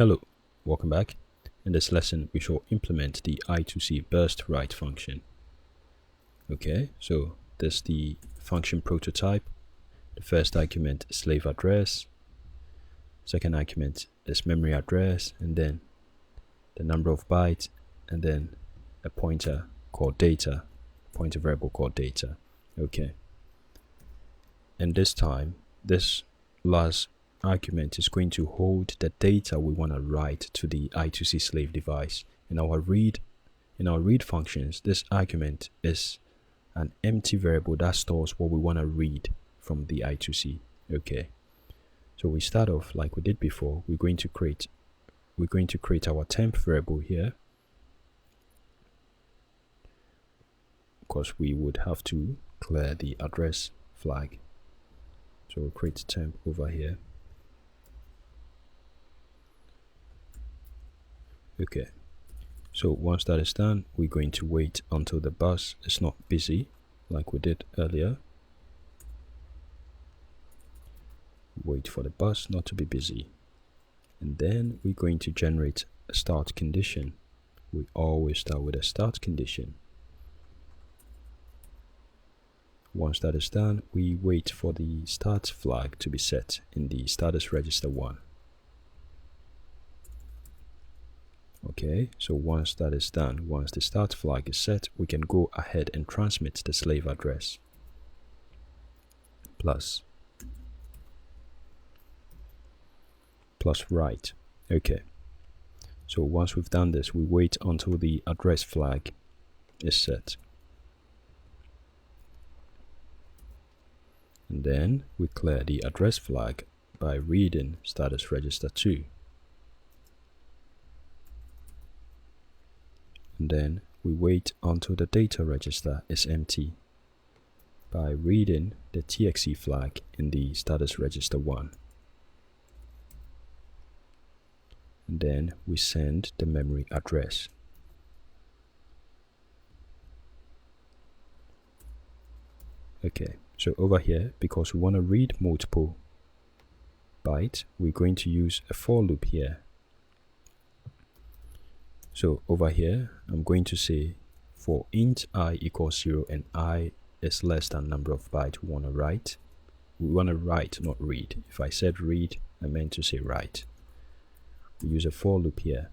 Hello, welcome back. In this lesson, we shall implement the I2C burst write function. Okay, so this is the function prototype. The first argument is slave address, second argument is memory address, and then the number of bytes, and then a pointer called data, pointer variable called data. Okay, and this time, this last argument is going to hold the data we want to write to the I2C slave device. In our read functions, this argument is an empty variable that stores what we want to read from the I2C. Okay, so we start off like we did before. We're going to create our temp variable here, because we would have to clear the address flag. So we'll create a temp over here. Okay, so once that is done, we're going to wait until the bus is not busy like we did earlier. Wait for the bus not to be busy, and then we're going to generate a start condition. We always start with a start condition. Once that is done, we wait for the start flag to be set in the status register 1. Okay, so once that is done, once the start flag is set, we can go ahead and transmit the slave address plus write. Okay, so once we've done this, we wait until the address flag is set, and then we clear the address flag by reading status register 2. And then we wait until the data register is empty by reading the TXE flag in the status register 1. And then we send the memory address. Okay, so over here, because we want to read multiple bytes, we're going to use a for loop here. So over here, I'm going to say for int I equals 0 and I is less than number of bytes we want to write. We want to write, not read. If I said read, I meant to say write. We use a for loop here.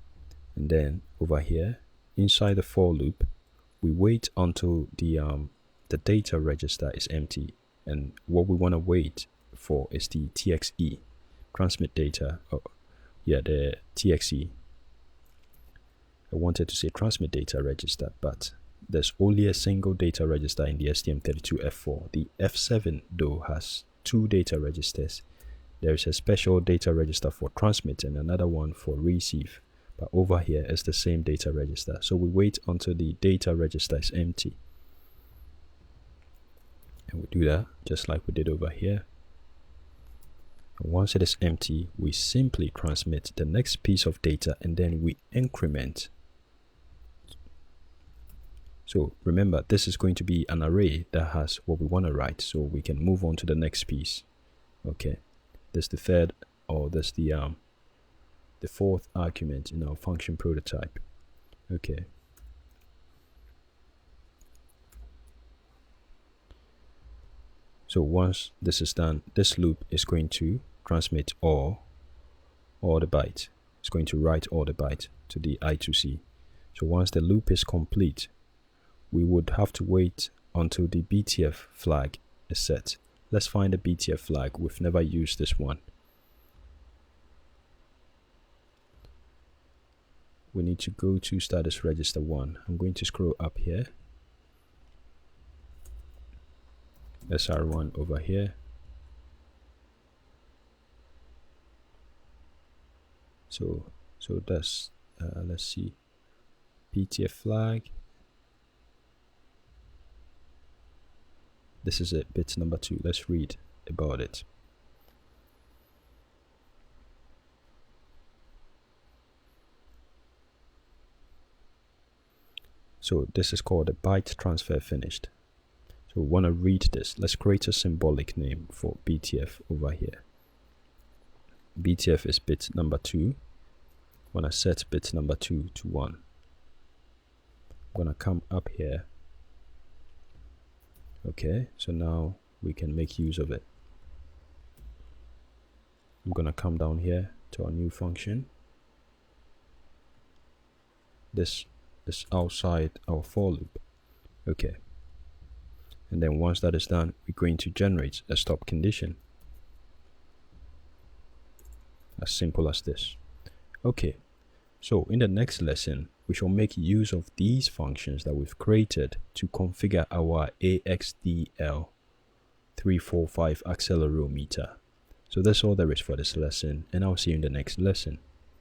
And then over here, inside the for loop, we wait until the data register is empty. And what we want to wait for is the TXE, transmit data. The TXE. I wanted to say transmit data register, but there's only a single data register in the STM32F4. The F7 though has 2 data registers. There is a special data register for transmit and another one for receive, but over here is the same data register. So we wait until the data register is empty, and we do that just like we did over here. And once it is empty, we simply transmit the next piece of data, and then we increment. So remember, this is going to be an array that has what we want to write, so we can move on to the next piece. Okay, this is the third, or this is the fourth argument in our function prototype. Okay, so once this is done, this loop is going to transmit all the bytes. It's going to write all the bytes to the I2C. So once the loop is complete, we would have to wait until the BTF flag is set. Let's find the BTF flag. We've never used this one. We need to go to status register 1. I'm going to scroll up here. SR1 over here. So that's let's see, BTF flag. This is it, bit number 2. Let's read about it. So this is called a byte transfer finished. So we want to read this. Let's create a symbolic name for BTF over here. BTF is bit number 2. When I set bit number 2 to 1, I'm gonna come up here. Okay, so now we can make use of it. I'm gonna come down here to our new function. This is outside our for loop. Okay, and then once that is done, we're going to generate a stop condition. As simple as this. Okay, so in the next lesson, we shall make use of these functions that we've created to configure our AXDL345 accelerometer. So that's all there is for this lesson, and I'll see you in the next lesson.